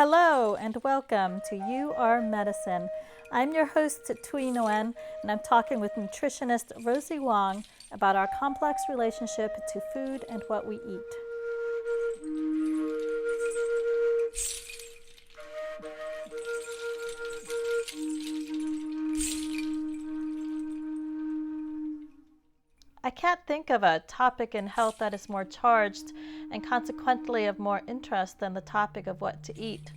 Hello and welcome to You Are Medicine. I'm your host, Thuy, and I'm talking with nutritionist Rosie Ueng about our complex relationship to food and what we eat. I can't think of a topic in health that is more charged and consequently of more interest than the topic of what to eat.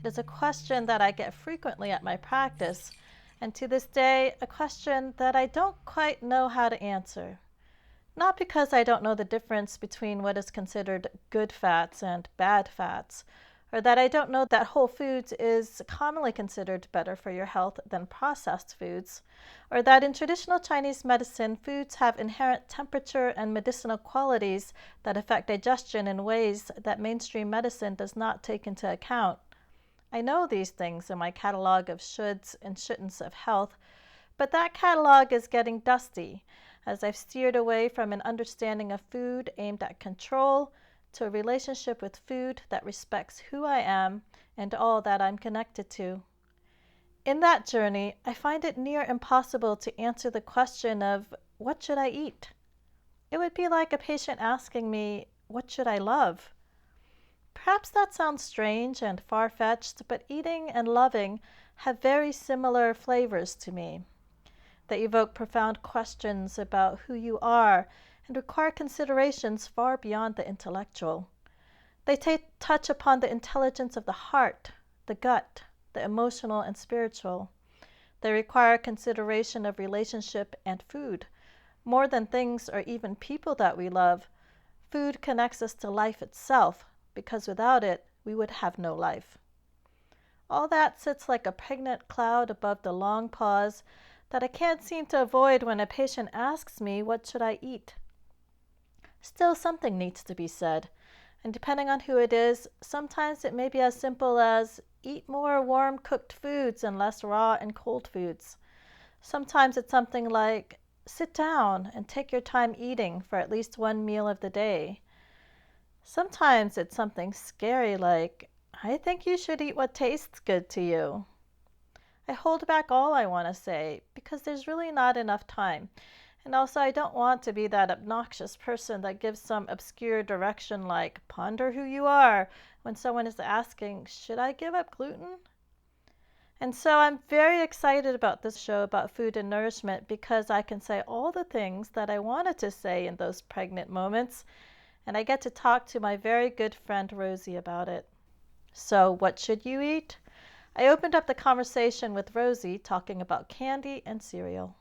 It is a question that I get frequently at my practice, and to this day, a question that I don't quite know how to answer. Not because I don't know the difference between what is considered good fats and bad fats, or that I don't know that whole foods is commonly considered better for your health than processed foods, or that in traditional Chinese medicine, foods have inherent temperature and medicinal qualities that affect digestion in ways that mainstream medicine does not take into account. I know these things in my catalog of shoulds and shouldn'ts of health, but that catalog is getting dusty as I've steered away from an understanding of food aimed at control to a relationship with food that respects who I am and all that I'm connected to. In that journey, I find it near impossible to answer the question of what should I eat? It would be like a patient asking me, what should I love? Perhaps that sounds strange and far-fetched, but eating and loving have very similar flavors to me. They evoke profound questions about who you are and require considerations far beyond the intellectual. They touch upon the intelligence of the heart, the gut, the emotional and spiritual. They require consideration of relationship and food. More than things or even people that we love, food connects us to life itself, because without it, we would have no life. All that sits like a pregnant cloud above the long pause that I can't seem to avoid when a patient asks me, what should I eat? Still, something needs to be said, and depending on who it is, sometimes it may be as simple as eat more warm cooked foods and less raw and cold foods. Sometimes it's something like sit down and take your time eating for at least one meal of the day. Sometimes it's something scary like, I think you should eat what tastes good to you. I hold back all I want to say because there's really not enough time. And also I don't want to be that obnoxious person that gives some obscure direction like ponder who you are when someone is asking, should I give up gluten? And so I'm very excited about this show about food and nourishment because I can say all the things that I wanted to say in those pregnant moments, and I get to talk to my very good friend Rosie about it. So what should you eat? I opened up the conversation with Rosie talking about candy and cereal.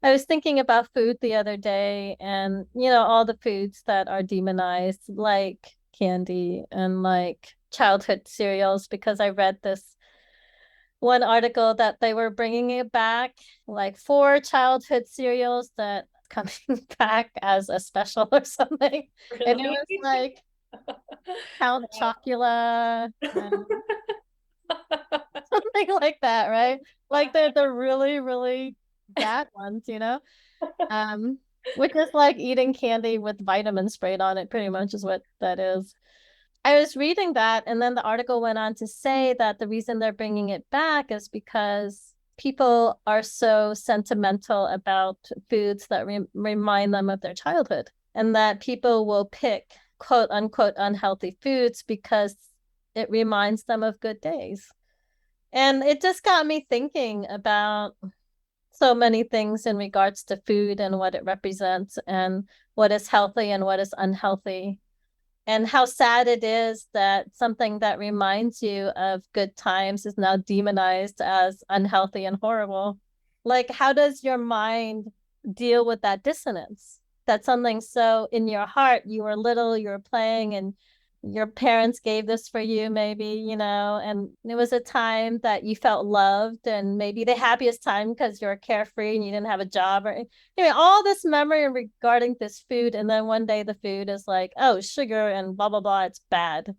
I was thinking about food the other day and, all the foods that are demonized, like candy and like childhood cereals, because I read this one article that they were bringing it back, like 4 childhood cereals that coming back as a special or something. Really? And it was like Count Chocula and something like that, right? Like the really, really bad ones, which is like eating candy with vitamin sprayed on it, pretty much is what that is. I was reading that, and then the article went on to say that the reason they're bringing it back is because people are so sentimental about foods that remind them of their childhood, and that people will pick quote unquote unhealthy foods because it reminds them of good days. And it just got me thinking about so many things in regards to food and what it represents and what is healthy and what is unhealthy. And how sad it is that something that reminds you of good times is now demonized as unhealthy and horrible. Like, how does your mind deal with that dissonance? That something so in your heart, you were little, you were playing, and your parents gave this for you, maybe, and it was a time that you felt loved and maybe the happiest time because you were carefree and you didn't have a job or all this memory regarding this food. And then one day the food is like, oh, sugar and blah, blah, blah, it's bad.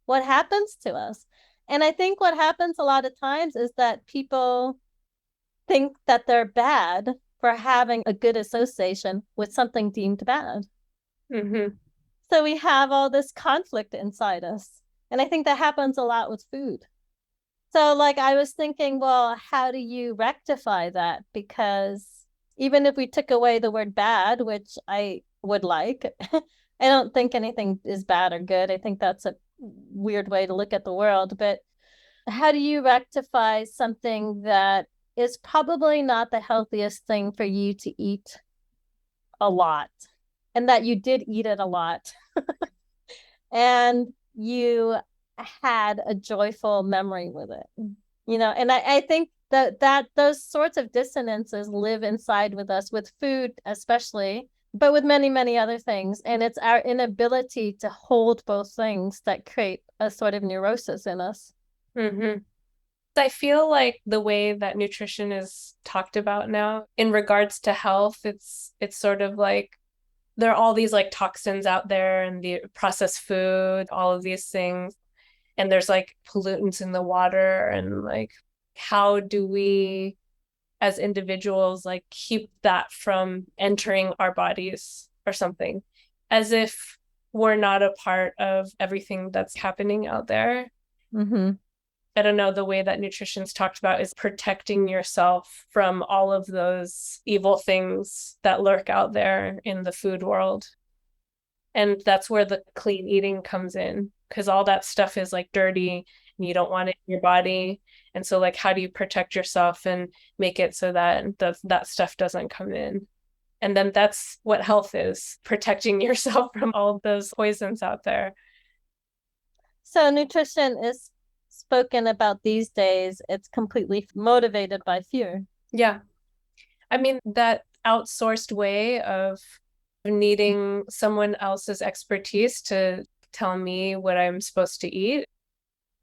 What happens to us? And I think what happens a lot of times is that people think that they're bad for having a good association with something deemed bad. Mm-hmm. So we have all this conflict inside us. And I think that happens a lot with food. So, like, I was thinking, well, how do you rectify that? Because even if we took away the word bad, which I would like, I don't think anything is bad or good. I think that's a weird way to look at the world. But how do you rectify something that is probably not the healthiest thing for you to eat a lot, and that you did eat it a lot, and you had a joyful memory with it, and I think that those sorts of dissonances live inside with us, with food especially, but with many, many other things. And it's our inability to hold both things that create a sort of neurosis in us. Mm-hmm. I feel like the way that nutrition is talked about now in regards to health, it's sort of like there are all these like toxins out there and the processed food, all of these things. And there's like pollutants in the water and like how do we as individuals like keep that from entering our bodies or something, as if we're not a part of everything that's happening out there. Mm-hmm. I don't know, the way that nutrition's talked about is protecting yourself from all of those evil things that lurk out there in the food world. And that's where the clean eating comes in, because all that stuff is like dirty and you don't want it in your body. And so, like, how do you protect yourself and make it so that that stuff doesn't come in? And then that's what health is, protecting yourself from all of those poisons out there. So nutrition is spoken about these days. It's completely motivated by fear. Yeah. I mean, that outsourced way of needing someone else's expertise to tell me what I'm supposed to eat,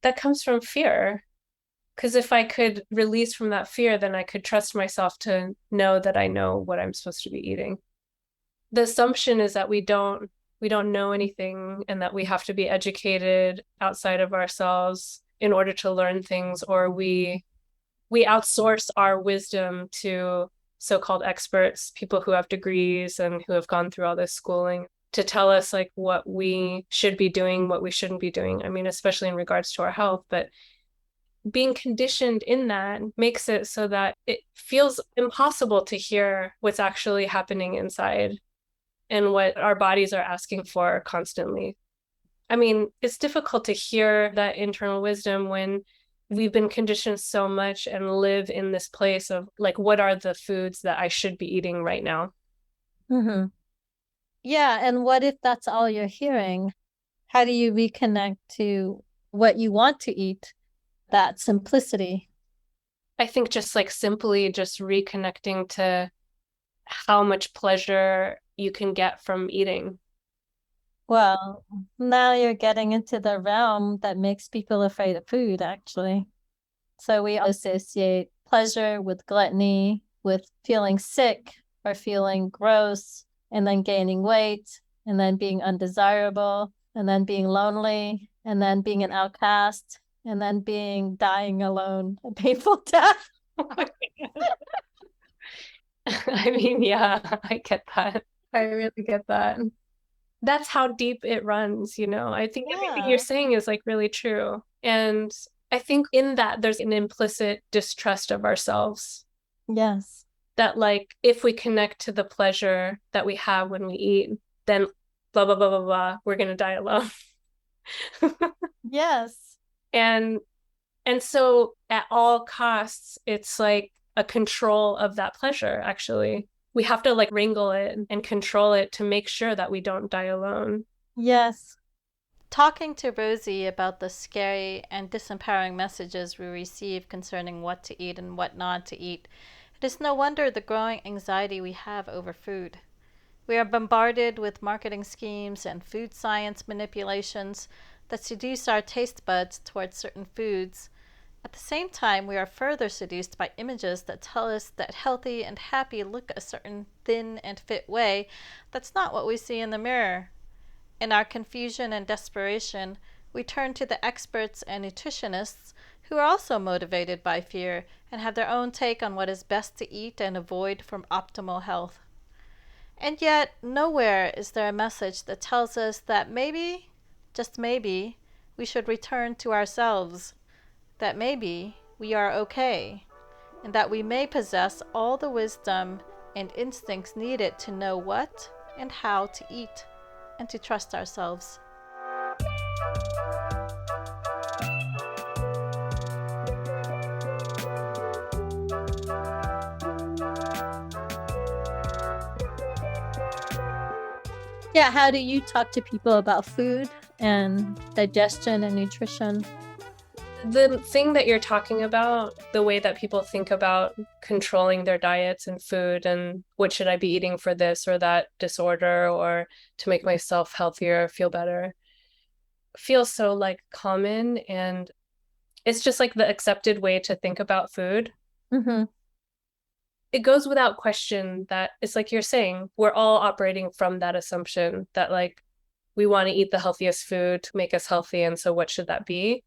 that comes from fear. Because if I could release from that fear, then I could trust myself to know that I know what I'm supposed to be eating. The assumption is that we don't know anything and that we have to be educated outside of ourselves in order to learn things, or we outsource our wisdom to so-called experts, people who have degrees and who have gone through all this schooling to tell us like what we should be doing, what we shouldn't be doing. I mean, especially in regards to our health, but being conditioned in that makes it so that it feels impossible to hear what's actually happening inside and what our bodies are asking for constantly. I mean, it's difficult to hear that internal wisdom when we've been conditioned so much and live in this place of like, what are the foods that I should be eating right now? Mm-hmm. Yeah, and what if that's all you're hearing? How do you reconnect to what you want to eat? That simplicity. I think just like simply just reconnecting to how much pleasure you can get from eating. Well, now you're getting into the realm that makes people afraid of food, actually. So we associate pleasure with gluttony, with feeling sick or feeling gross, and then gaining weight, and then being undesirable, and then being lonely, and then being an outcast, and then being dying alone, a painful death. I mean, yeah, I get that. I really get that. That's how deep it runs, you know. I think everything you're Yeah. saying is like really true. And I think in that there's an implicit distrust of ourselves Yes. that like if we connect to the pleasure that we have when we eat, then blah blah blah blah blah, we're gonna die alone. Yes. and and so at all costs, it's like a control of that pleasure, actually. We have to like wrangle it and control it to make sure that we don't die alone. Yes. Talking to Rosie about the scary and disempowering messages we receive concerning what to eat and what not to eat, it is no wonder the growing anxiety we have over food. We are bombarded with marketing schemes and food science manipulations that seduce our taste buds towards certain foods. At the same time, we are further seduced by images that tell us that healthy and happy look a certain thin and fit way that's not what we see in the mirror. In our confusion and desperation, we turn to the experts and nutritionists who are also motivated by fear and have their own take on what is best to eat and avoid for optimal health. And yet, nowhere is there a message that tells us that maybe, just maybe, we should return to ourselves, that maybe we are okay, and that we may possess all the wisdom and instincts needed to know what and how to eat, and to trust ourselves. Yeah, how do you talk to people about food and digestion and nutrition? The thing that you're talking about, the way that people think about controlling their diets and food and what should I be eating for this or that disorder or to make myself healthier, feel better, feels so like common, and it's just like the accepted way to think about food. Mm-hmm. It goes without question that it's like you're saying, we're all operating from that assumption that like we want to eat the healthiest food to make us healthy. And so what should that be?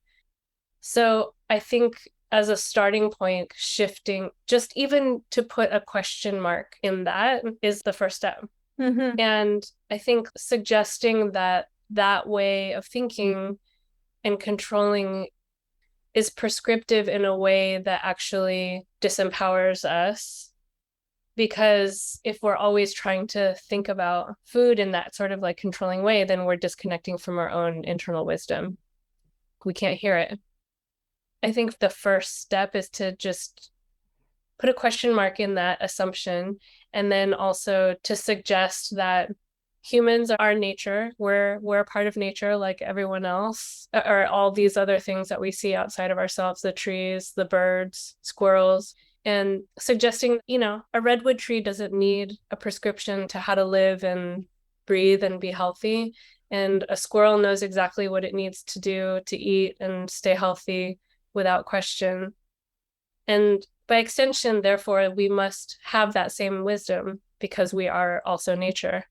So I think as a starting point, shifting, just even to put a question mark in that is the first step. Mm-hmm. And I think suggesting that that way of thinking and controlling is prescriptive in a way that actually disempowers us. Because if we're always trying to think about food in that sort of like controlling way, then we're disconnecting from our own internal wisdom. We can't hear it. I think the first step is to just put a question mark in that assumption, and then also to suggest that humans are nature. We're a part of nature like everyone else, or all these other things that we see outside of ourselves, the trees, the birds, squirrels, and suggesting, a redwood tree doesn't need a prescription to how to live and breathe and be healthy. And a squirrel knows exactly what it needs to do to eat and stay healthy without question. And by extension, therefore, we must have that same wisdom because we are also nature.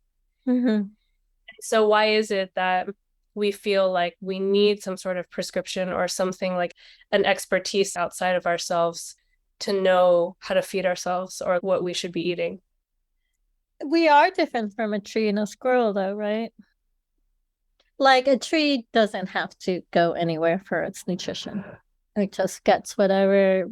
Mm-hmm. So why is it that we feel like we need some sort of prescription or something like an expertise outside of ourselves to know how to feed ourselves or what we should be eating? We are different from a tree and a squirrel, though, right? Like a tree doesn't have to go anywhere for its nutrition. It just gets whatever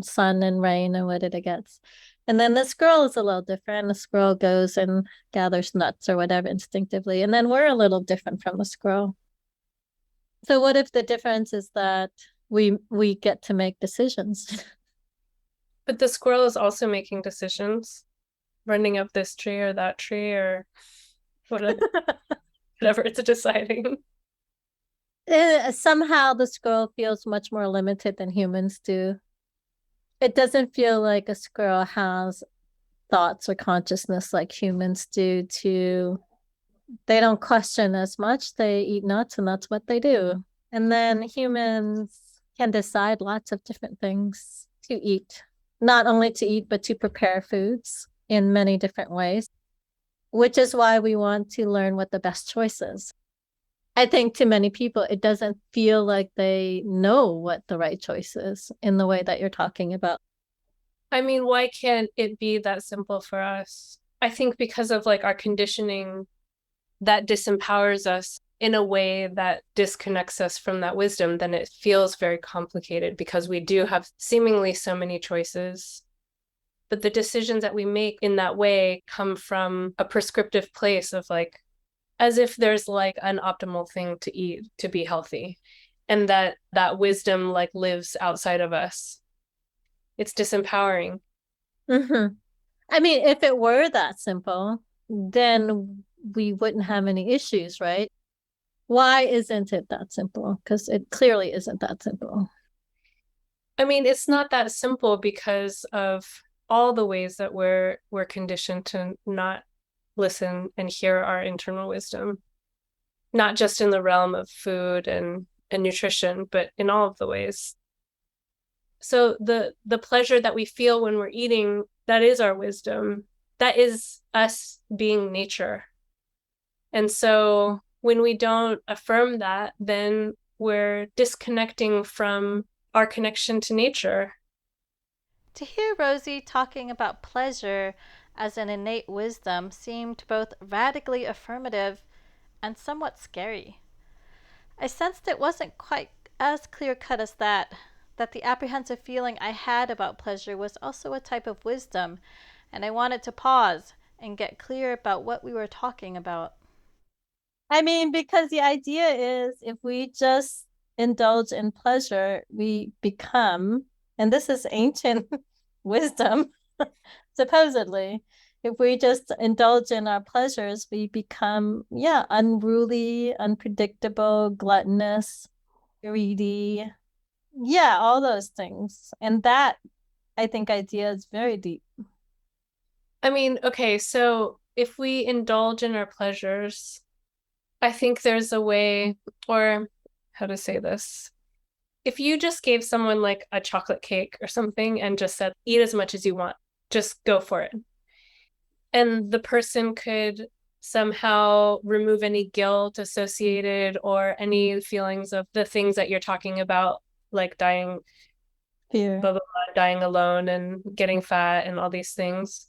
sun and rain and what it gets. And then the squirrel is a little different. The squirrel goes and gathers nuts or whatever instinctively. And then we're a little different from the squirrel. So what if the difference is that we get to make decisions? But the squirrel is also making decisions, running up this tree or that tree or whatever, whatever it's deciding. Somehow the squirrel feels much more limited than humans do. It doesn't feel like a squirrel has thoughts or consciousness like humans do. They don't question as much. They eat nuts and that's what they do. And then humans can decide lots of different things to eat, not only to eat, but to prepare foods in many different ways, which is why we want to learn what the best choice is. I think to many people, it doesn't feel like they know what the right choice is in the way that you're talking about. I mean, why can't it be that simple for us? I think because of like our conditioning that disempowers us in a way that disconnects us from that wisdom, then it feels very complicated because we do have seemingly so many choices. But the decisions that we make in that way come from a prescriptive place of like, as if there's like an optimal thing to eat to be healthy, and that wisdom like lives outside of us. It's disempowering. Mm-hmm. I mean, if it were that simple, then we wouldn't have any issues, right? Why isn't it that simple? Because it clearly isn't that simple. I mean, it's not that simple because of all the ways that we're conditioned to not listen and hear our internal wisdom, not just in the realm of food and nutrition, but in all of the ways. So the pleasure that we feel when we're eating, that is our wisdom. That is us being nature. And so when we don't affirm that, then we're disconnecting from our connection to nature. To hear Rosie talking about pleasure as an innate wisdom seemed both radically affirmative and somewhat scary. I sensed it wasn't quite as clear cut as that, that the apprehensive feeling I had about pleasure was also a type of wisdom, and I wanted to pause and get clear about what we were talking about. I mean, because the idea is if we just indulge in pleasure, we become, and this is ancient wisdom, supposedly, if we just indulge in our pleasures, we become, yeah, unruly, unpredictable, gluttonous, greedy. Yeah, all those things. And that, I think, idea is very deep. I mean, okay, so if we indulge in our pleasures, I think there's a way, or how to say this. If you just gave someone like a chocolate cake or something and just said, eat as much as you want, just go for it. And the person could somehow remove any guilt associated or any feelings of the things that you're talking about, like dying, Fear. blah, blah, blah, dying alone and getting fat and all these things.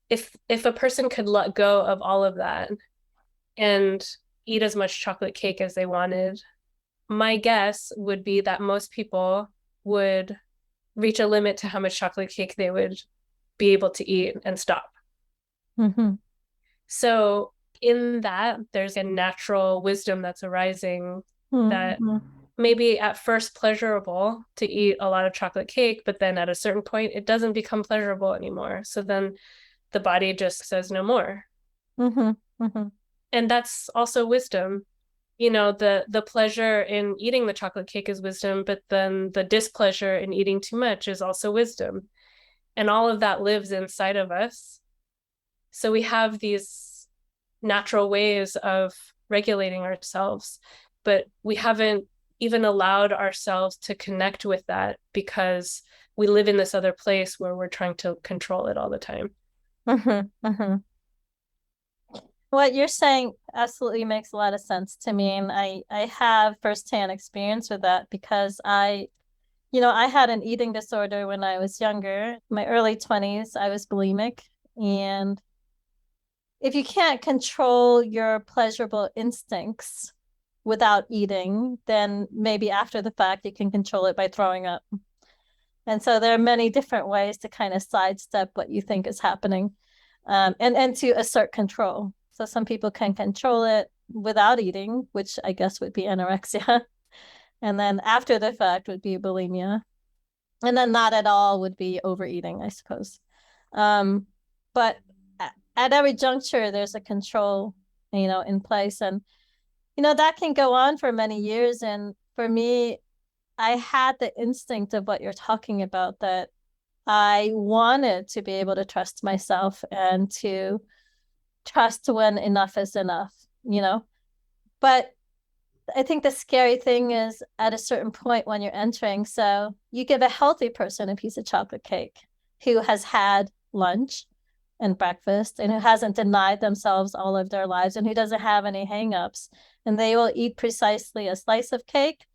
If a person could let go of all of that and eat as much chocolate cake as they wanted, my guess would be that most people would reach a limit to how much chocolate cake they would be able to eat and stop. Mm-hmm. So, in that, there's a natural wisdom that's arising that Mm-hmm. maybe at first pleasurable to eat a lot of chocolate cake, but then at a certain point, it doesn't become pleasurable anymore. So then the body just says no more. Mm-hmm. Mm-hmm. And that's also wisdom. You know, the pleasure in eating the chocolate cake is wisdom, but then the displeasure in eating too much is also wisdom. And all of that lives inside of us. So we have these natural ways of regulating ourselves, but we haven't even allowed ourselves to connect with that because we live in this other place where we're trying to control it all the time. Mm-hmm. Mm-hmm. What you're saying absolutely makes a lot of sense to me. And I have firsthand experience with that because I had an eating disorder when I was younger. My early 20s, I was bulimic. And if you can't control your pleasurable instincts without eating, then maybe after the fact you can control it by throwing up. And so there are many different ways to kind of sidestep what you think is happening, and to assert control. So some people can control it without eating, which I guess would be anorexia. And then after the fact would be bulimia. And then not at all would be overeating, I suppose. But at every juncture, there's a control, in place. And, that can go on for many years. And for me, I had the instinct of what you're talking about, that I wanted to be able to trust myself and to trust when enough is enough, But I think the scary thing is at a certain point when you're entering, so you give a healthy person a piece of chocolate cake who has had lunch and breakfast and who hasn't denied themselves all of their lives and who doesn't have any hangups, and they will eat precisely a slice of cake,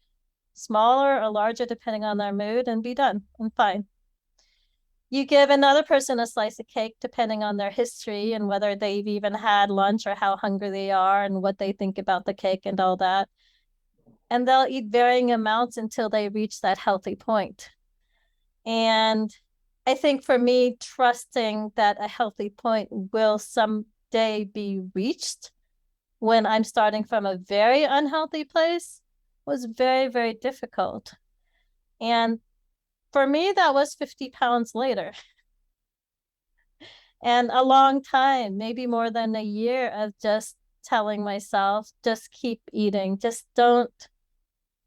smaller or larger depending on their mood, and be done and fine. You give another person a slice of cake depending on their history and whether they've even had lunch or how hungry they are and what they think about the cake and all that. And they'll eat varying amounts until they reach that healthy point. And I think for me, trusting that a healthy point will someday be reached when I'm starting from a very unhealthy place was very, very difficult. And for me, that was 50 pounds later. And a long time, maybe more than a year of just telling myself, just keep eating, just don't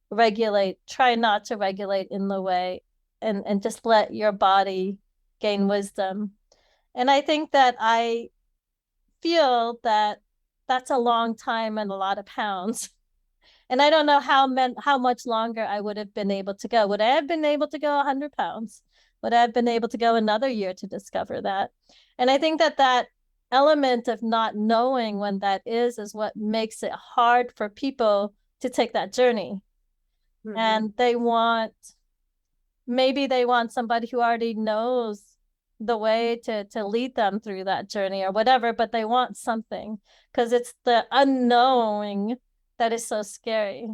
regulate, try not to regulate in the way, and just let your body gain wisdom. And I think that I feel that that's a long time and a lot of pounds. And I don't know how much longer I would have been able to go. Would I have been able to go 100 pounds? Would I have been able to go another year to discover that? And I think that element of not knowing when that is what makes it hard for people to take that journey. Mm-hmm. And maybe they want somebody who already knows the way to lead them through that journey or whatever, but they want something because it's the unknowing that is so scary.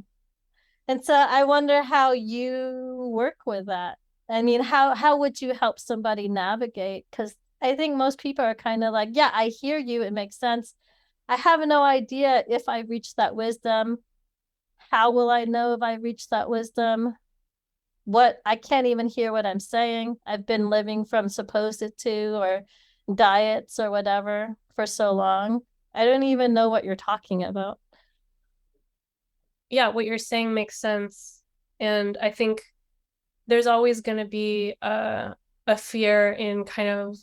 And so I wonder how you work with that. I mean, how would you help somebody navigate? Because I think most people are kind of like, yeah, I hear you. It makes sense. I have no idea if I reach that wisdom. How will I know if I reach that wisdom? What I can't even hear what I'm saying. I've been living from supposed to or diets or whatever for so long. I don't even know what you're talking about. Yeah, what you're saying makes sense. And I think there's always going to be a fear in kind of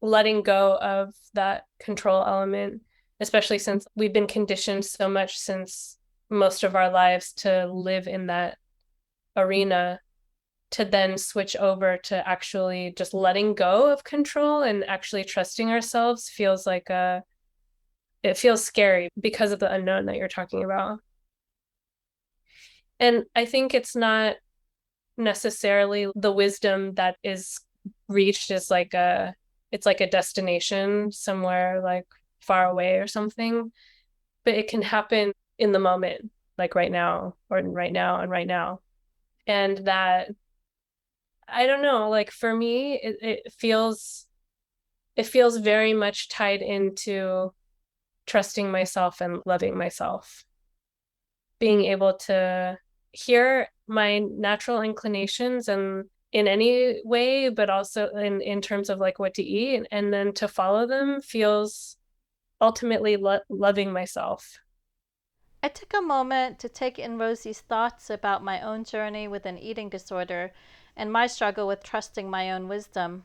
letting go of that control element, especially since we've been conditioned so much since most of our lives to live in that arena, to then switch over to actually just letting go of control and actually trusting ourselves feels like it feels scary because of the unknown that you're talking about. And I think it's not necessarily the wisdom that is reached is like it's like a destination somewhere like far away or something, but it can happen in the moment, like right now or right now and right now. And that, I don't know, like for me it feels very much tied into trusting myself and loving myself, being able to hear my natural inclinations and in any way, but also in terms of like what to eat, and then to follow them feels ultimately loving myself. I took a moment to take in Rosie's thoughts about my own journey with an eating disorder and my struggle with trusting my own wisdom.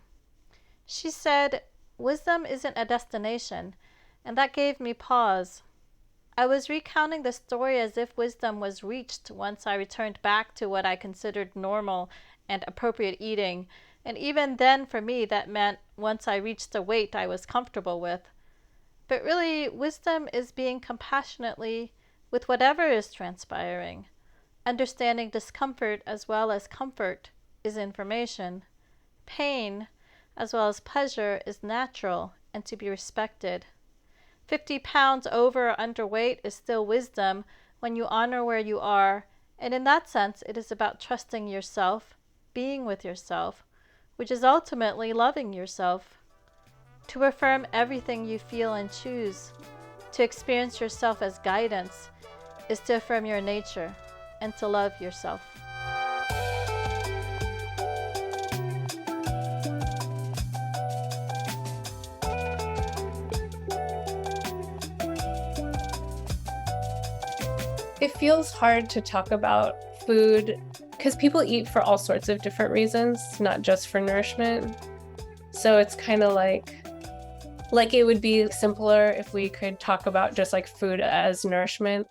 She said, "Wisdom isn't a destination," and that gave me pause. I was recounting the story as if wisdom was reached once I returned back to what I considered normal and appropriate eating, and even then for me that meant once I reached a weight I was comfortable with. But really, wisdom is being compassionately with whatever is transpiring. Understanding discomfort as well as comfort is information. Pain, as well as pleasure, is natural and to be respected. 50 pounds over or underweight is still wisdom when you honor where you are, and in that sense, it is about trusting yourself, being with yourself, which is ultimately loving yourself. To affirm everything you feel and choose, to experience yourself as guidance, is to affirm your nature and to love yourself. It feels hard to talk about food because people eat for all sorts of different reasons, not just for nourishment. So it's kind of like it would be simpler if we could talk about just like food as nourishment.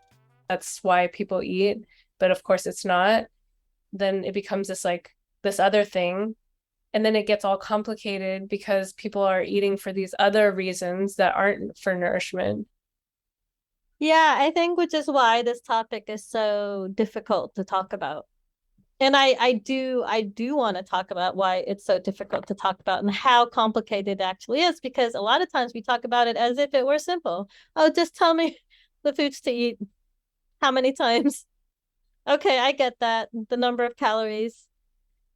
That's why people eat, but of course it's not. Then it becomes this other thing, and then it gets all complicated because people are eating for these other reasons that aren't for nourishment. Yeah, I think which is why this topic is so difficult to talk about. And I do want to talk about why it's so difficult to talk about and how complicated it actually is, because a lot of times we talk about it as if it were simple. Oh, just tell me the foods to eat, how many times. Okay, I get that. The number of calories.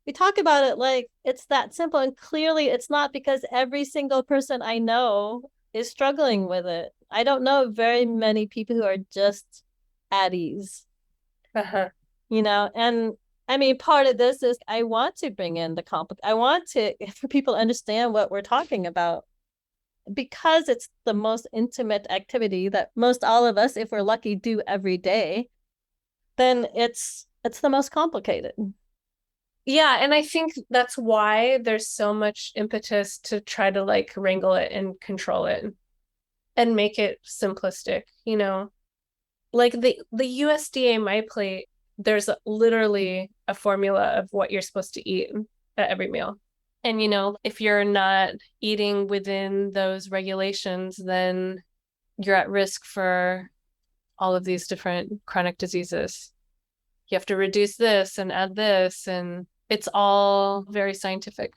We talk about it like it's that simple, and clearly it's not, because every single person I know is struggling with it. I don't know very many people who are just at ease, Uh-huh. and I mean, part of this is I want to bring in I want to for people to understand what we're talking about, because it's the most intimate activity that most all of us, if we're lucky, do every day. Then it's the most complicated. Yeah, and I think that's why there's so much impetus to try to like wrangle it and control it and make it simplistic, you know? Like the USDA My Plate, there's literally a formula of what you're supposed to eat at every meal. And if you're not eating within those regulations, then you're at risk for all of these different chronic diseases. You have to reduce this and add this, and it's all very scientific.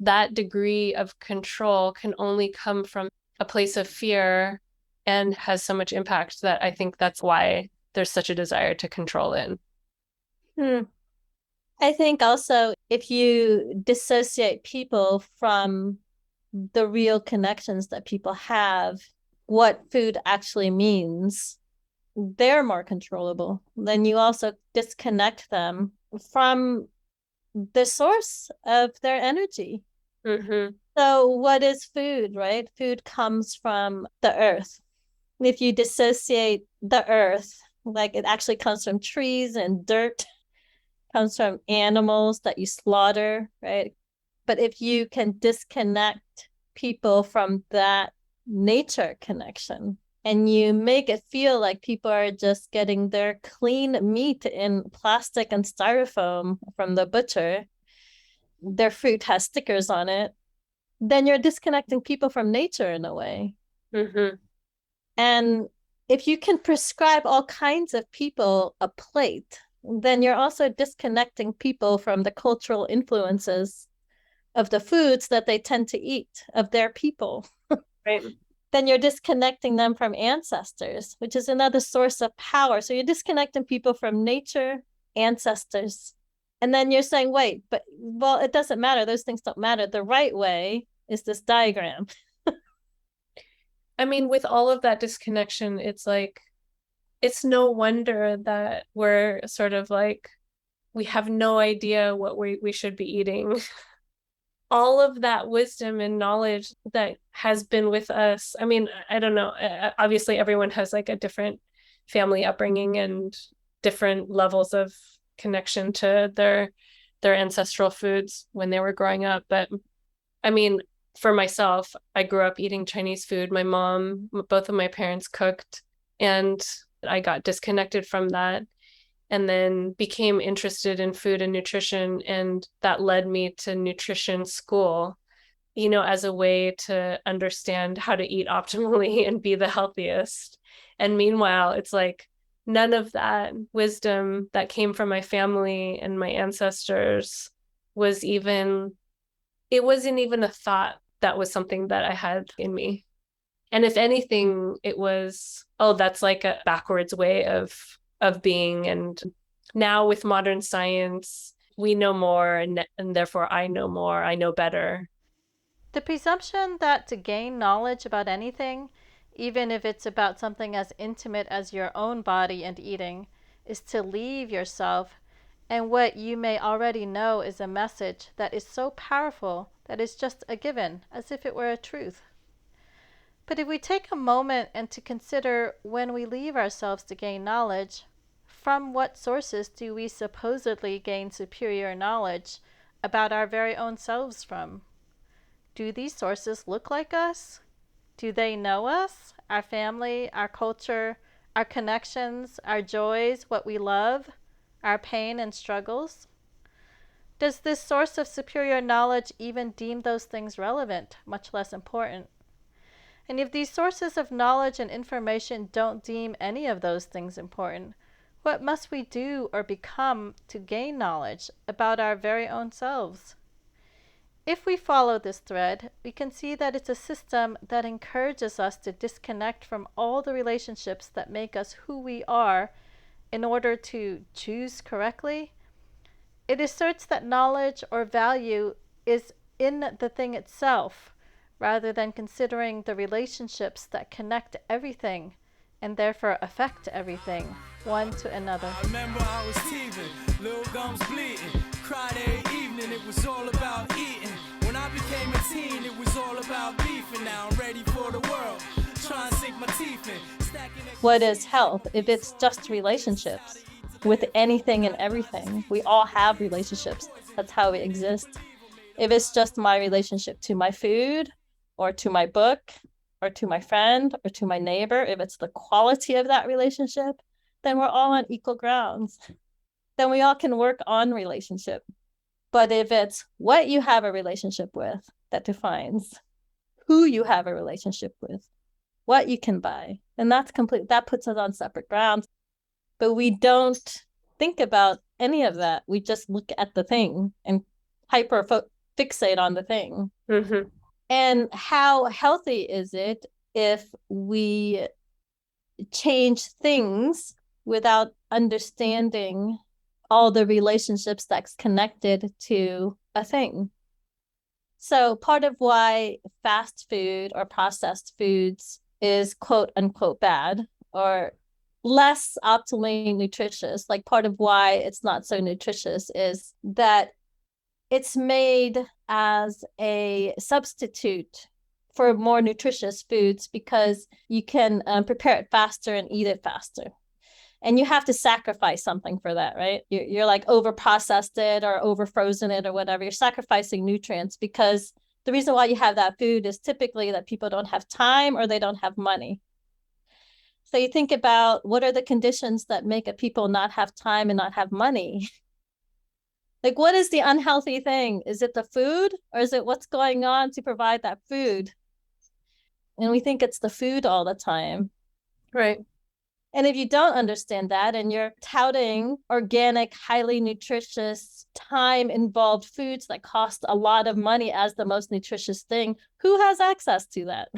That degree of control can only come from a place of fear and has so much impact that I think that's why there's such a desire to control it. I think also if you dissociate people from the real connections that people have, what food actually means, they're more controllable. Then you also disconnect them from the source of their energy. Mm-hmm. So, what is food, right? Food comes from the earth. If you dissociate the earth, like it actually comes from trees and dirt, comes from animals that you slaughter, right? But if you can disconnect people from that nature connection and you make it feel like people are just getting their clean meat in plastic and styrofoam from the butcher, their fruit has stickers on it, then you're disconnecting people from nature in a way. Mm-hmm. And if you can prescribe all kinds of people a plate, then you're also disconnecting people from the cultural influences of the foods that they tend to eat, of their people. Right. Then you're disconnecting them from ancestors, which is another source of power. So you're disconnecting people from nature, ancestors. And then you're saying, wait, but well, it doesn't matter. Those things don't matter. The right way is this diagram. I mean, with all of that disconnection, it's like, it's no wonder that we're sort of like, we have no idea what we should be eating. All of that wisdom and knowledge that has been with us. I mean, I don't know. Obviously, everyone has like a different family upbringing and different levels of connection to their ancestral foods when they were growing up. But I mean, for myself, I grew up eating Chinese food. My mom, both of my parents cooked, and I got disconnected from that and then became interested in food and nutrition. And that led me to nutrition school, as a way to understand how to eat optimally and be the healthiest. And meanwhile, it's like none of that wisdom that came from my family and my ancestors was even, it wasn't even a thought that was something that I had in me. And if anything, it was, oh, that's like a backwards way of being. And now with modern science, we know more, and therefore I know more, I know better. The presumption that to gain knowledge about anything, even if it's about something as intimate as your own body and eating, is to leave yourself, and what you may already know is a message that is so powerful that it's just a given, as if it were a truth. But if we take a moment and to consider when we leave ourselves to gain knowledge, from what sources do we supposedly gain superior knowledge about our very own selves from? Do these sources look like us? Do they know us, our family, our culture, our connections, our joys, what we love, our pain and struggles? Does this source of superior knowledge even deem those things relevant, much less important? And if these sources of knowledge and information don't deem any of those things important, what must we do or become to gain knowledge about our very own selves? If we follow this thread, we can see that it's a system that encourages us to disconnect from all the relationships that make us who we are in order to choose correctly. It asserts that knowledge or value is in the thing itself, rather than considering the relationships that connect everything and therefore affect everything, one to another. I remember I was teething, little gums bleeding, cried every evening, it was all about eating. When I became a teen, it was all about beefing. Now I'm ready for the world, trying to sink my teeth in. What is health if it's just relationships with anything and everything? We all have relationships. That's how we exist. If it's just my relationship to my food or to my book or to my friend or to my neighbor, if it's the quality of that relationship, then we're all on equal grounds. Then we all can work on relationship. But if it's what you have a relationship with that defines who you have a relationship with, what you can buy, and that's complete, that puts us on separate grounds. But we don't think about any of that. We just look at the thing and fixate on the thing. Mm-hmm. And how healthy is it if we change things without understanding all the relationships that's connected to a thing. So part of why fast food or processed foods is quote unquote bad or less optimally nutritious, like part of why it's not so nutritious is that it's made as a substitute for more nutritious foods because you can prepare it faster and eat it faster. And you have to sacrifice something for that, right? You're like over processed it or over frozen it or whatever. You're sacrificing nutrients because the reason why you have that food is typically that people don't have time or they don't have money. So you think about what are the conditions that make a people not have time and not have money? Like, what is the unhealthy thing? Is it the food or is it what's going on to provide that food? And we think it's the food all the time. Right. And if you don't understand that and you're touting organic, highly nutritious, time-involved foods that cost a lot of money as the most nutritious thing, who has access to that?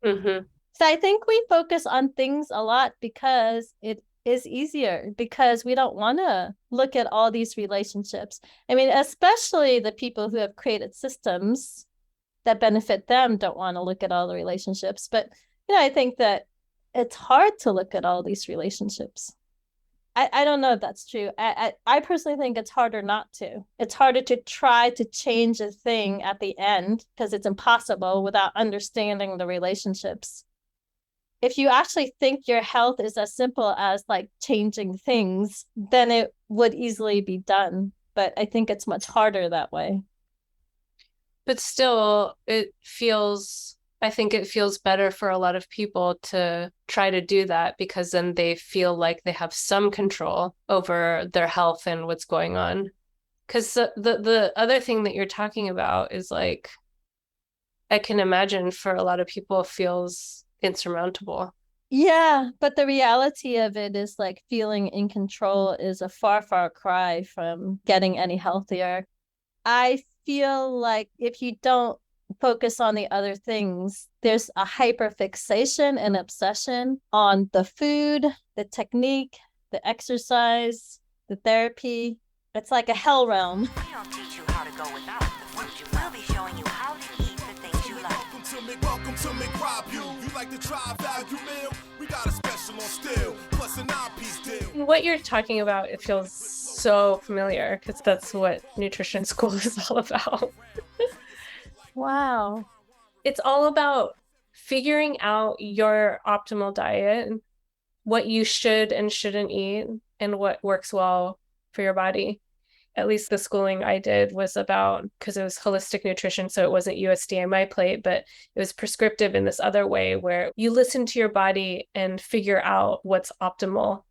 Mm-hmm. So I think we focus on things a lot because it is easier, because we don't want to look at all these relationships. I mean, especially the people who have created systems that benefit them don't want to look at all the relationships. But, I think that it's hard to look at all these relationships. I don't know if that's true. I personally think it's harder not to. It's harder to try to change a thing at the end because it's impossible without understanding the relationships. If you actually think your health is as simple as like changing things, then it would easily be done. But I think it's much harder that way. But still, I think it feels better for a lot of people to try to do that because then they feel like they have some control over their health and what's going on. Because the other thing that you're talking about is like, I can imagine for a lot of people feels insurmountable. Yeah, but the reality of it is like feeling in control is a far, far cry from getting any healthier. I feel like if you don't focus on the other things, there's a hyperfixation and obsession on the food, the technique, the exercise, the therapy. It's like a hell realm. We don't teach you how to go without the food you love. We'll be showing you how to eat the things you like. Welcome to McRob you. You like the try value meal? We got a special on steel, plus a 9-piece deal. What you're talking about, it feels so familiar because that's what nutrition school is all about. Wow. It's all about figuring out your optimal diet, what you should and shouldn't eat, and what works well for your body. At least the schooling I did was about, because it was holistic nutrition, so it wasn't USDA my plate, but it was prescriptive in this other way where you listen to your body and figure out what's optimal,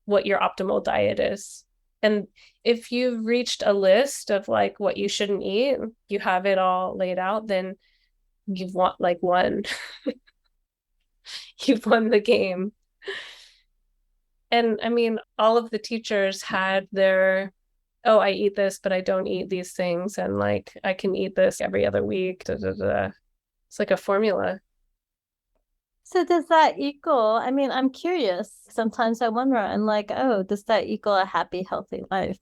what your optimal diet is. And if you've reached a list of like what you shouldn't eat, you have it all laid out, then you've won. You've won the game. And I mean, all of the teachers had their, oh, I eat this, but I don't eat these things. And like, I can eat this every other week. Da, da, da. It's like a formula. So does that equal, I mean, I'm curious. Sometimes I wonder, I'm like, oh, does that equal a happy, healthy life?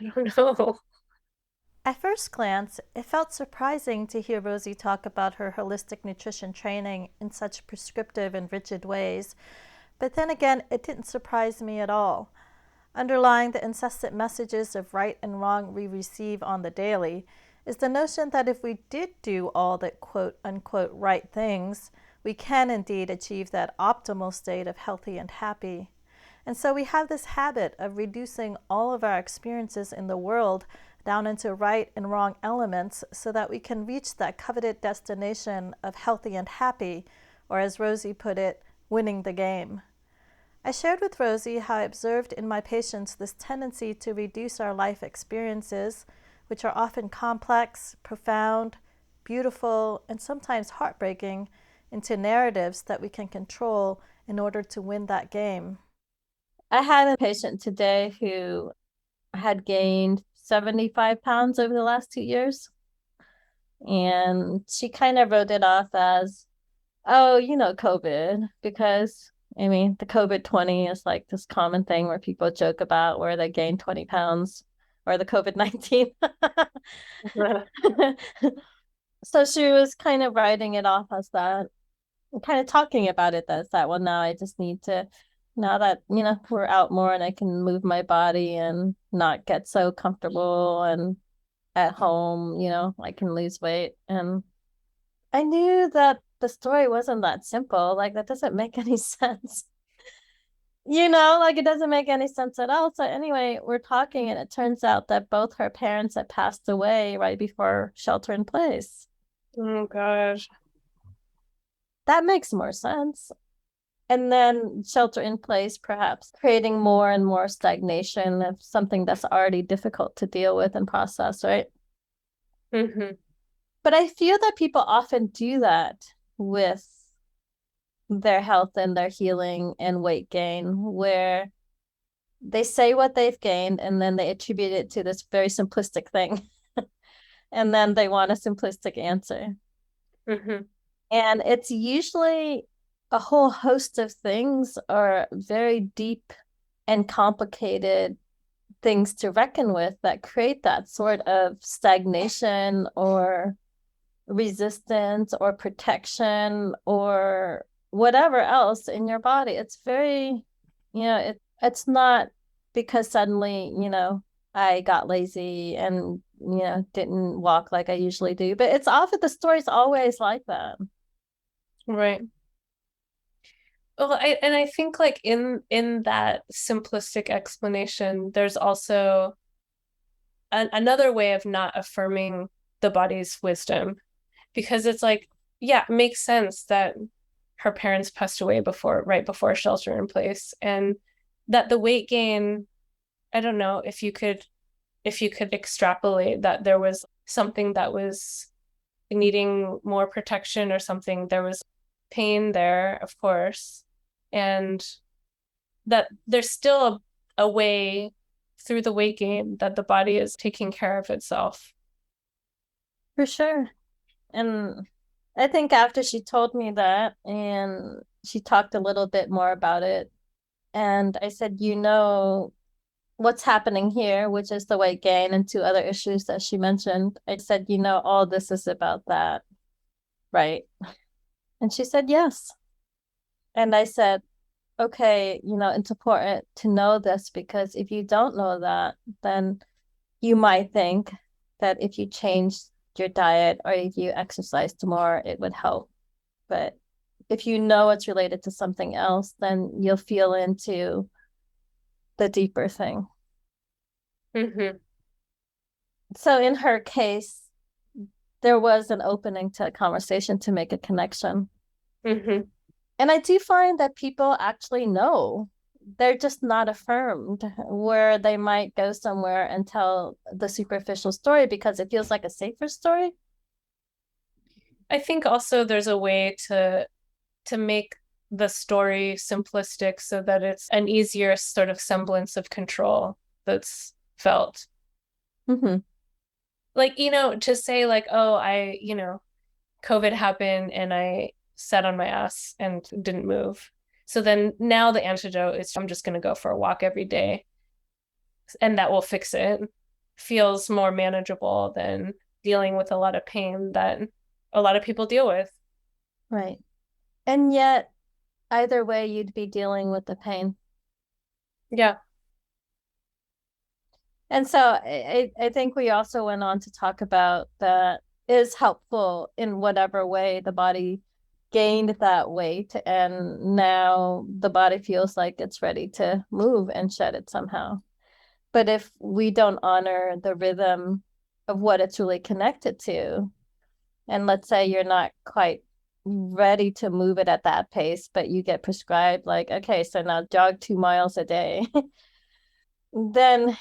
I don't know. At first glance, it felt surprising to hear Rosie talk about her holistic nutrition training in such prescriptive and rigid ways. But then again, it didn't surprise me at all. Underlying the incessant messages of right and wrong we receive on the daily is the notion that if we did do all the quote-unquote right things, we can indeed achieve that optimal state of healthy and happy. And so we have this habit of reducing all of our experiences in the world down into right and wrong elements so that we can reach that coveted destination of healthy and happy, or as Rosie put it, winning the game. I shared with Rosie how I observed in my patients this tendency to reduce our life experiences, which are often complex, profound, beautiful, and sometimes heartbreaking, into narratives that we can control in order to win that game. I had a patient today who had gained 75 pounds over the last 2 years. And she kind of wrote it off as, oh, COVID, because I mean, the COVID-20 is like this common thing where people joke about where they gain 20 pounds, or the COVID-19. So she was kind of writing it off as that, kind of talking about it as that, well, now I just need to, now that, we're out more and I can move my body and not get so comfortable and at home, I can lose weight. And I knew that the story wasn't that simple. Like, that doesn't make any sense. Like, it doesn't make any sense at all. So anyway, we're talking, and it turns out that both her parents had passed away right before shelter in place. Oh gosh. That makes more sense. And then shelter in place, perhaps creating more and more stagnation of something that's already difficult to deal with and process, right? Mm-hmm. But I feel that people often do that with their health and their healing and weight gain, where they say what they've gained and then they attribute it to this very simplistic thing. And then they want a simplistic answer. Mm-hmm. And it's usually a whole host of things, or very deep and complicated things to reckon with, that create that sort of stagnation or resistance or protection or whatever else in your body. It's very, it's not because suddenly, I got lazy and, didn't walk like I usually do, but it's often, the story's always like that. Right. Well, I think like in that simplistic explanation, there's also another way of not affirming the body's wisdom, because it's like, yeah, it makes sense that her parents passed away right before shelter in place, and that the weight gain, I don't know if you could extrapolate that there was something that was needing more protection or something. There was pain there, of course, and that there's still a way through the weight gain that the body is taking care of itself. For sure. And I think after she told me that, and she talked a little bit more about it, and I said, what's happening here, which is the weight gain and two other issues that she mentioned. I said, all this is about that, right? And she said, yes. And I said, okay, it's important to know this, because if you don't know that, then you might think that if you change your diet or if you exercised more, it would help. But if you know it's related to something else, then you'll feel into the deeper thing. Mm-hmm. So in her case, there was an opening to a conversation to make a connection. Mm-hmm. And I do find that people actually know. They're just not affirmed, where they might go somewhere and tell the superficial story because it feels like a safer story. I think also there's a way to make the story simplistic so that it's an easier sort of semblance of control that's felt. Mm-hmm. Like, to say like, oh, COVID happened and I sat on my ass and didn't move. So then now the antidote is I'm just going to go for a walk every day and that will fix it. Feels more manageable than dealing with a lot of pain that a lot of people deal with. Right. And yet, either way, you'd be dealing with the pain. Yeah. And so I think we also went on to talk about that is helpful in whatever way the body gained that weight, and now the body feels like it's ready to move and shed it somehow. But if we don't honor the rhythm of what it's really connected to, and let's say you're not quite ready to move it at that pace, but you get prescribed like, okay, so now jog 2 miles a day, then,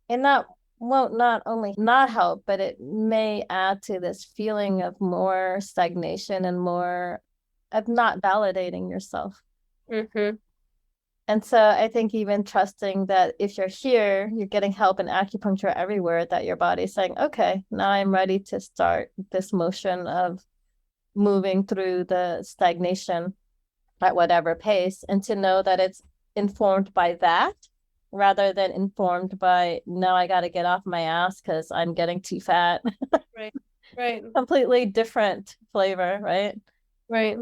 and that won't not only not help, but it may add to this feeling of more stagnation and more of not validating yourself. Mm-hmm. And so I think even trusting that if you're here, you're getting help in acupuncture everywhere, that your body's saying, okay, now I'm ready to start this motion of moving through the stagnation. at whatever pace, and to know that it's informed by that rather than informed by, no, I got to get off my ass because I'm getting too fat. Right. Completely different flavor, right? Right.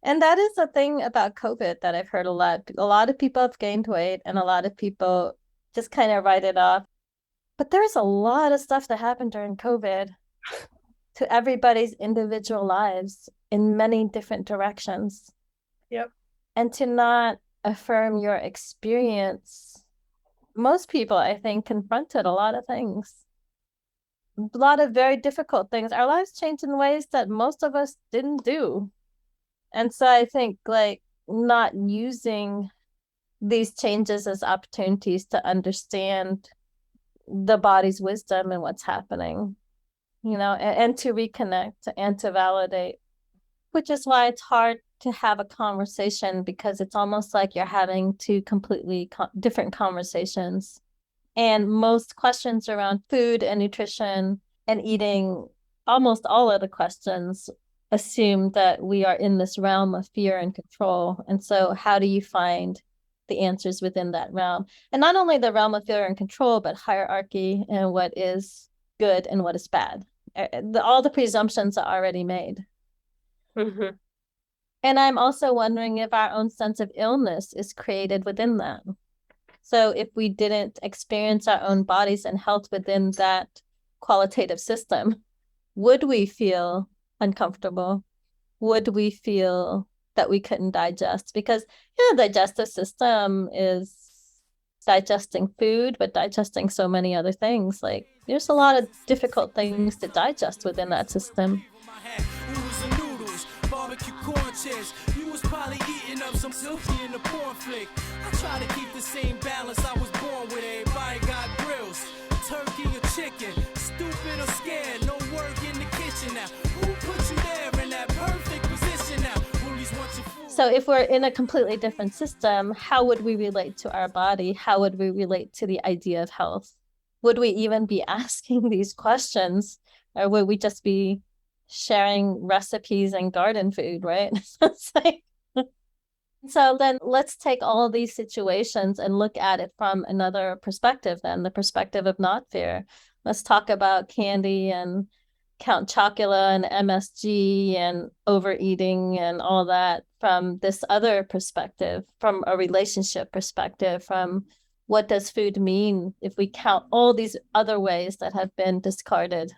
And that is the thing about COVID that I've heard a lot. A lot of people have gained weight and a lot of people just kind of write it off. But there's a lot of stuff that happened during COVID to everybody's individual lives in many different directions. Yep. And to not affirm your experience, most people, I think, confronted a lot of things, a lot of very difficult things. Our lives changed in ways that most of us didn't do. And so I think like not using these changes as opportunities to understand the body's wisdom and what's happening, and to reconnect and to validate, which is why it's hard to have a conversation, because it's almost like you're having two completely different conversations. And most questions around food and nutrition and eating, almost all of the questions assume that we are in this realm of fear and control. And so how do you find the answers within that realm? And not only the realm of fear and control, but hierarchy and what is good and what is bad. All the presumptions are already made. Mm-hmm. And I'm also wondering if our own sense of illness is created within that. So if we didn't experience our own bodies and health within that qualitative system, would we feel uncomfortable? Would we feel that we couldn't digest? Because the digestive system is digesting food, but digesting so many other things. Like there's a lot of difficult things to digest within that system. Barbecue corn chips. You was probably eating up some silky in the porn flick. I try to keep the same balance I was born with. Everybody got grills, turkey or chicken. Stupid or scared, no work in the kitchen now. Who put you there in that perfect position now? Bullies want your food. So if we're in a completely different system, how would we relate to our body? How would we relate to the idea of health? Would we even be asking these questions, or would we just be sharing recipes and garden food, right? So then let's take all these situations and look at it from another perspective, then the perspective of not fear. Let's talk about candy and Count Chocula and MSG and overeating and all that from this other perspective, from a relationship perspective, from what does food mean if we count all these other ways that have been discarded?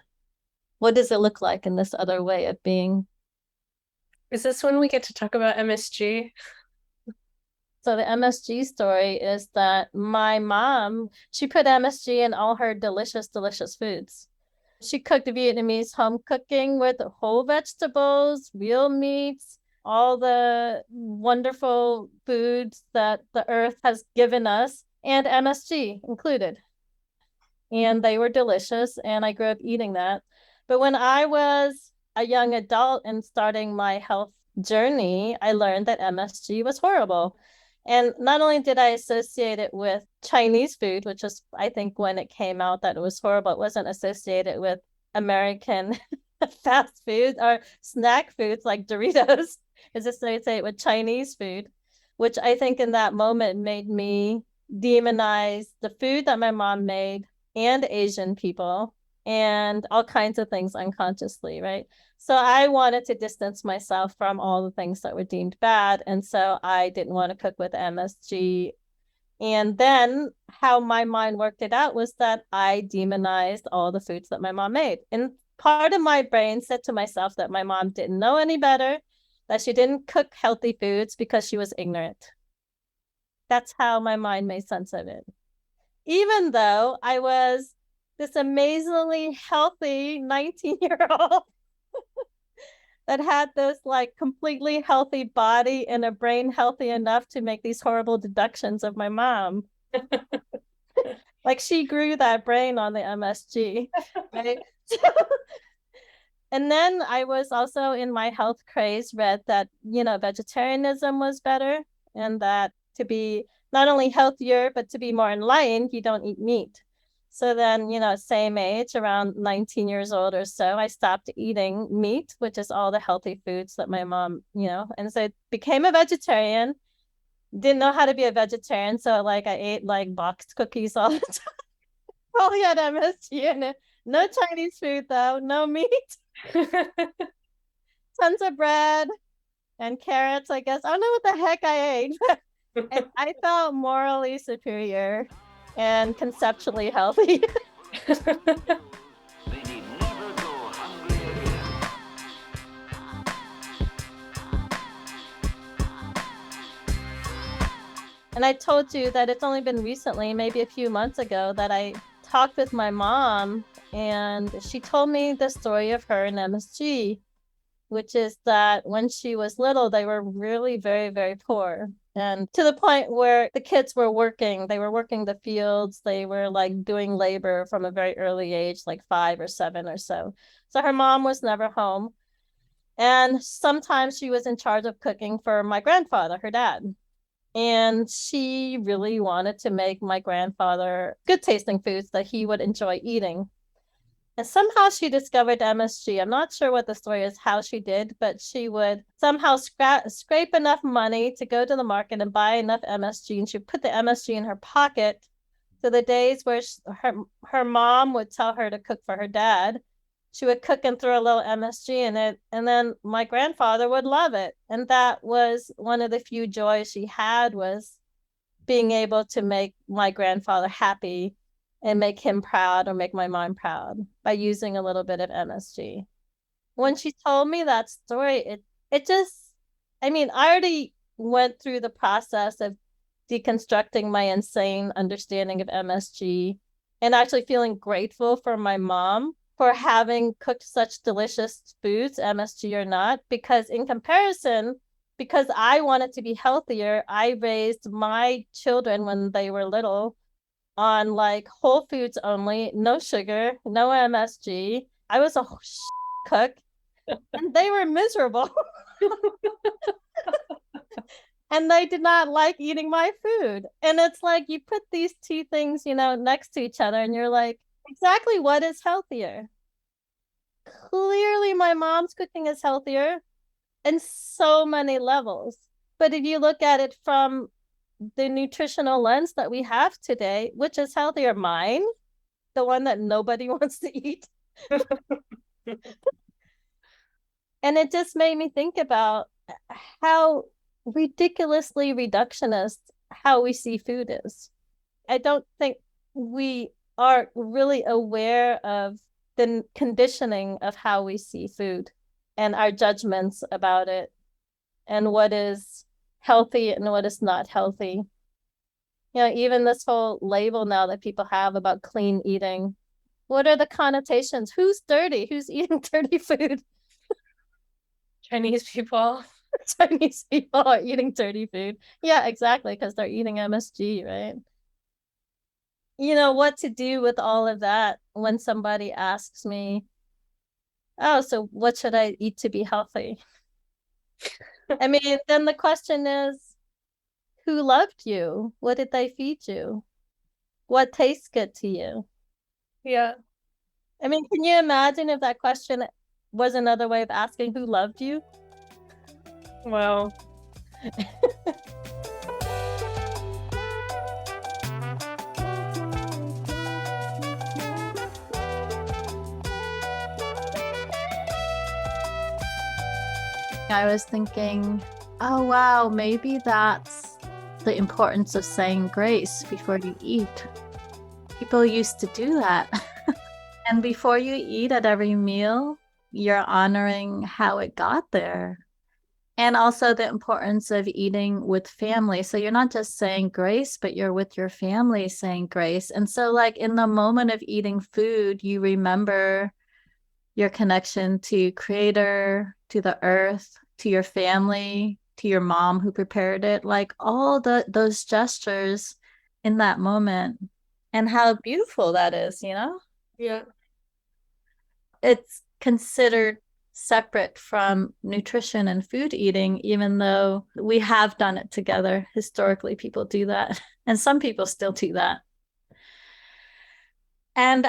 What does it look like in this other way of being? Is this when we get to talk about MSG? So the MSG story is that my mom, she put MSG in all her delicious, delicious foods. She cooked Vietnamese home cooking with whole vegetables, real meats, all the wonderful foods that the earth has given us, and MSG included. And they were delicious, and I grew up eating that. But when I was a young adult and starting my health journey, I learned that MSG was horrible. And not only did I associate it with Chinese food, which was, I think, when it came out that it was horrible, it wasn't associated with American fast food or snack foods like Doritos. It's associated with Chinese food, which I think in that moment made me demonize the food that my mom made and Asian people and all kinds of things unconsciously, right? So I wanted to distance myself from all the things that were deemed bad. And so I didn't want to cook with MSG. And then how my mind worked it out was that I demonized all the foods that my mom made. And part of my brain said to myself that my mom didn't know any better, that she didn't cook healthy foods because she was ignorant. That's how my mind made sense of it. Even though I was this amazingly healthy 19-year-old that had this like completely healthy body and a brain healthy enough to make these horrible deductions of my mom. Like she grew that brain on the MSG, right? And then I was also in my health craze read that, vegetarianism was better, and that to be not only healthier, but to be more enlightened, you don't eat meat. So then, same age, around 19 years old or so, I stopped eating meat, which is all the healthy foods that my mom, and so I became a vegetarian. Didn't know how to be a vegetarian, so like I ate like boxed cookies all the time. Probably had MSG in it. No Chinese food though, no meat, tons of bread and carrots, I guess. I don't know what the heck I ate. And I felt morally superior and conceptually healthy. And I told you that it's only been recently, maybe a few months ago, that I talked with my mom, and she told me the story of her and MSG, which is that when she was little, they were really very, very poor. And to the point where the kids were working, they were working the fields, they were like doing labor from a very early age, like 5 or 7 or so. So her mom was never home. And sometimes she was in charge of cooking for my grandfather, her dad. And she really wanted to make my grandfather good tasting foods that he would enjoy eating. And somehow she discovered MSG. I'm not sure what the story is, how she did, but she would somehow scrape enough money to go to the market and buy enough MSG. And she put the MSG in her pocket. So the days where her mom would tell her to cook for her dad, she would cook and throw a little MSG in it. And then my grandfather would love it. And that was one of the few joys she had, was being able to make my grandfather happy and make him proud, or make my mom proud, by using a little bit of MSG. When she told me that story, it just, I already went through the process of deconstructing my insane understanding of MSG and actually feeling grateful for my mom for having cooked such delicious foods, MSG or not, because in comparison, because I wanted to be healthier, I raised my children when they were little on like whole foods only, no sugar, no MSG. I was a cook and they were miserable. And they did not like eating my food. And it's like you put these two things, next to each other and you're like, exactly what is healthier? Clearly my mom's cooking is healthier in so many levels. But if you look at it from the nutritional lens that we have today, which is healthier? Mine, the one that nobody wants to eat. And it just made me think about how ridiculously reductionist how we see food is. I don't think we are really aware of the conditioning of how we see food and our judgments about it and what is healthy and what is not healthy. Even this whole label now that people have about clean eating, what are the connotations? Who's dirty? Who's eating dirty food? Chinese people. Chinese people are eating dirty food. Yeah, exactly, because they're eating MSG, right? What to do with all of that when somebody asks me, oh, so what should I eat to be healthy? Then the question is, who loved you? What did they feed you? What tastes good to you? Yeah. Can you imagine if that question was another way of asking who loved you? Wow. I was thinking, oh wow, maybe that's the importance of saying grace before you eat. People used to do that. And before you eat at every meal, you're honoring how it got there. And also the importance of eating with family. So you're not just saying grace, but you're with your family saying grace. And so like in the moment of eating food, you remember your connection to Creator, to the earth, to your family, to your mom who prepared it, like all those gestures in that moment, and how beautiful that is, Yeah. It's considered separate from nutrition and food eating, even though we have done it together. Historically, people do that, and some people still do that. And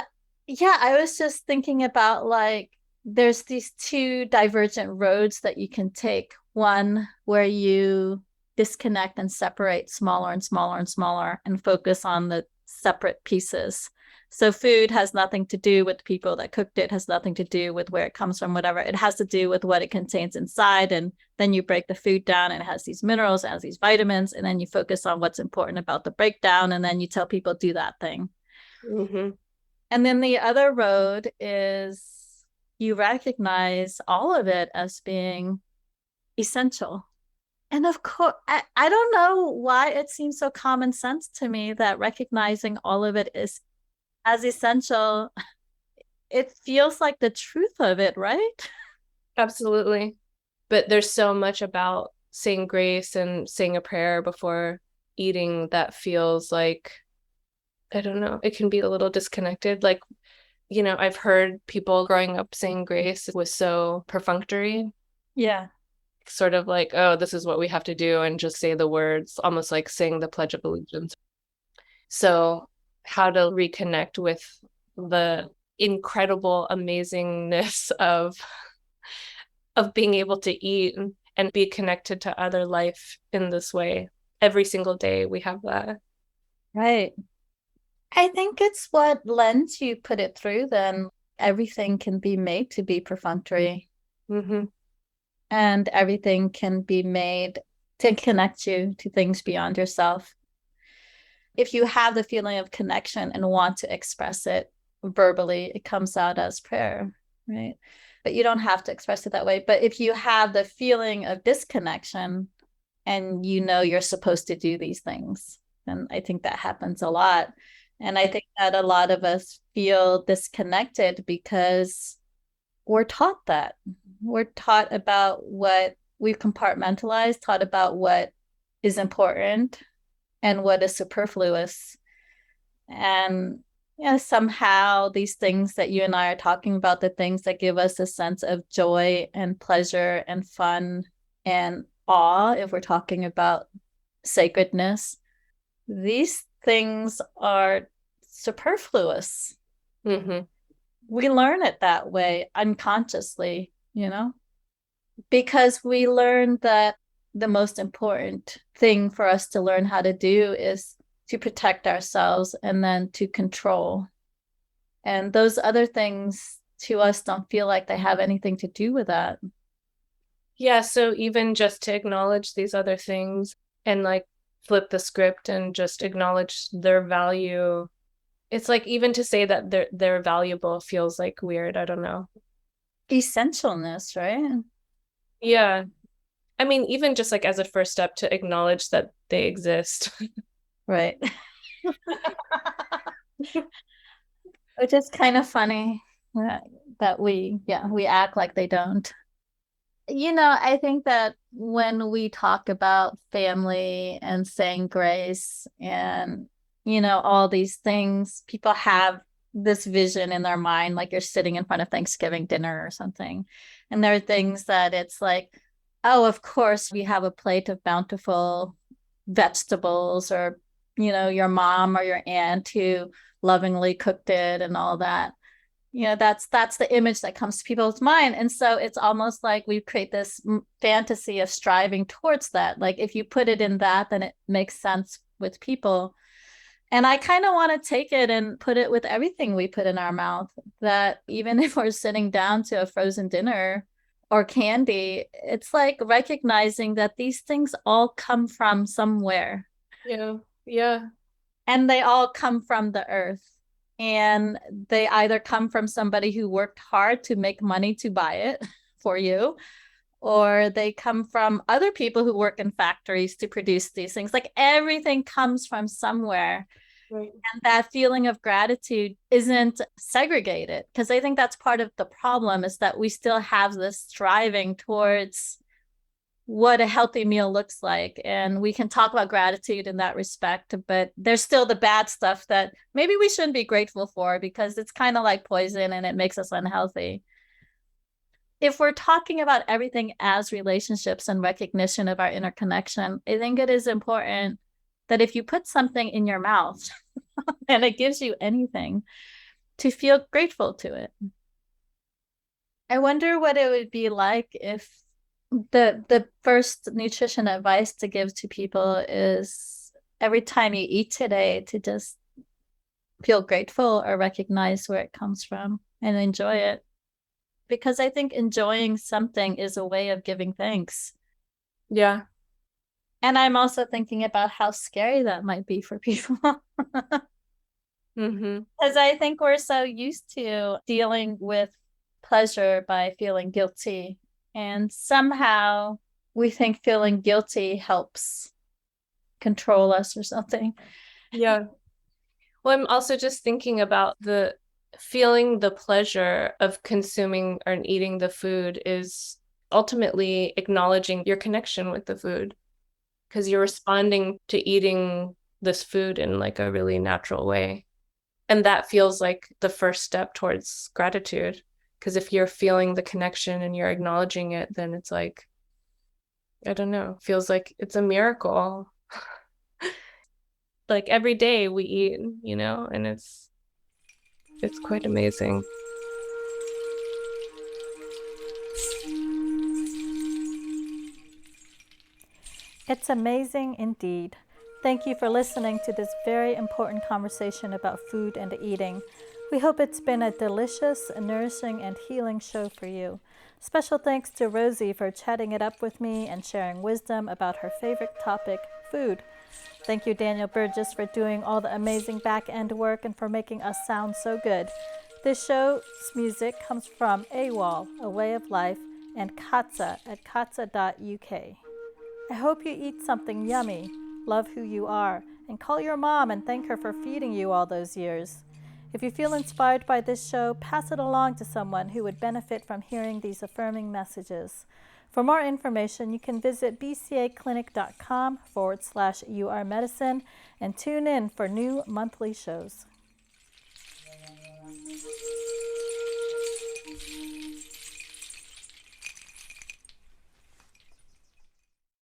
yeah, I was just thinking about like there's these two divergent roads that you can take. One where you disconnect and separate smaller and smaller and smaller and focus on the separate pieces. So food has nothing to do with the people that cooked it, has nothing to do with where it comes from, whatever. It has to do with what it contains inside. And then you break the food down and it has these minerals, it has these vitamins, and then you focus on what's important about the breakdown. And then you tell people, do that thing. Mm-hmm. And then the other road is you recognize all of it as being essential. And of course, I don't know why it seems so common sense to me that recognizing all of it is as essential. It feels like the truth of it, right? Absolutely. But there's so much about saying grace and saying a prayer before eating that feels like, I don't know, it can be a little disconnected. Like, you know, I've heard people growing up saying grace was so perfunctory. Yeah. Sort of like, oh, this is what we have to do, and just say the words, almost like saying the Pledge of Allegiance. So how to reconnect with the incredible amazingness of being able to eat and be connected to other life in this way. Every single day we have that. Right. I think it's what lens you put it through, then everything can be made to be perfunctory. Mm-hmm. And everything can be made to connect you to things beyond yourself. If you have the feeling of connection and want to express it verbally, it comes out as prayer, right? But you don't have to express it that way. But if you have the feeling of disconnection and you know you're supposed to do these things, then I think that happens a lot. And I think that a lot of us feel disconnected because we're taught that. We're taught about what we've compartmentalized, taught about what is important and what is superfluous. And yeah, somehow these things that you and I are talking about, the things that give us a sense of joy and pleasure and fun and awe, if we're talking about sacredness, these things are superfluous. Mm-hmm. We learn it that way unconsciously, because we learn that the most important thing for us to learn how to do is to protect ourselves and then to control. And those other things to us don't feel like they have anything to do with that. Yeah, so even just to acknowledge these other things and like flip the script and just acknowledge their value. It's like even to say that they're valuable feels like weird. I don't know. Essentialness, right? Yeah. I mean, even just like as a first step to acknowledge that they exist. Right. Which is kind of funny that we act like they don't. I think that when we talk about family and saying grace and, all these things, people have this vision in their mind, like you're sitting in front of Thanksgiving dinner or something. And there are things that it's like, oh, of course, we have a plate of bountiful vegetables, or, your mom or your aunt who lovingly cooked it and all that. That's the image that comes to people's mind. And so it's almost like we create this fantasy of striving towards that. Like if you put it in that, then it makes sense with people. And I kind of want to take it and put it with everything we put in our mouth, that even if we're sitting down to a frozen dinner or candy, it's like recognizing that these things all come from somewhere. Yeah. Yeah. And they all come from the earth. And they either come from somebody who worked hard to make money to buy it for you, or they come from other people who work in factories to produce these things. Like everything comes from somewhere. Right. And that feeling of gratitude isn't segregated, because I think that's part of the problem, is that we still have this striving towards what a healthy meal looks like. And we can talk about gratitude in that respect, but there's still the bad stuff that maybe we shouldn't be grateful for because it's kind of like poison and it makes us unhealthy. If we're talking about everything as relationships and recognition of our interconnection, I think it is important that if you put something in your mouth and it gives you anything, to feel grateful to it. I wonder what it would be like if the first nutrition advice to give to people is every time you eat today to just feel grateful or recognize where it comes from and enjoy it. Because I think enjoying something is a way of giving thanks. Yeah. And I'm also thinking about how scary that might be for people. Because I think we're so used to dealing with pleasure by feeling guilty. And somehow we think feeling guilty helps control us or something. Yeah. Well, I'm also just thinking about the feeling the pleasure of consuming or eating the food is ultimately acknowledging your connection with the food, because you're responding to eating this food in like a really natural way. And that feels like the first step towards gratitude. Because if you're feeling the connection and you're acknowledging it, then it's like, I don't know, feels like it's a miracle. Like every day we eat, you know, and it's quite amazing. It's amazing indeed. Thank you for listening to this very important conversation about food and eating. We hope it's been a delicious, nourishing, and healing show for you. Special thanks to Rosie for chatting it up with me and sharing wisdom about her favorite topic, food. Thank you, Daniel Burgess, for doing all the amazing back-end work and for making us sound so good. This show's music comes from AWOL, A Way of Life, and Katza at katza.uk. I hope you eat something yummy, love who you are, and call your mom and thank her for feeding you all those years. If you feel inspired by this show, pass it along to someone who would benefit from hearing these affirming messages. For more information, you can visit bcaclinic.com/yourmedicine and tune in for new monthly shows.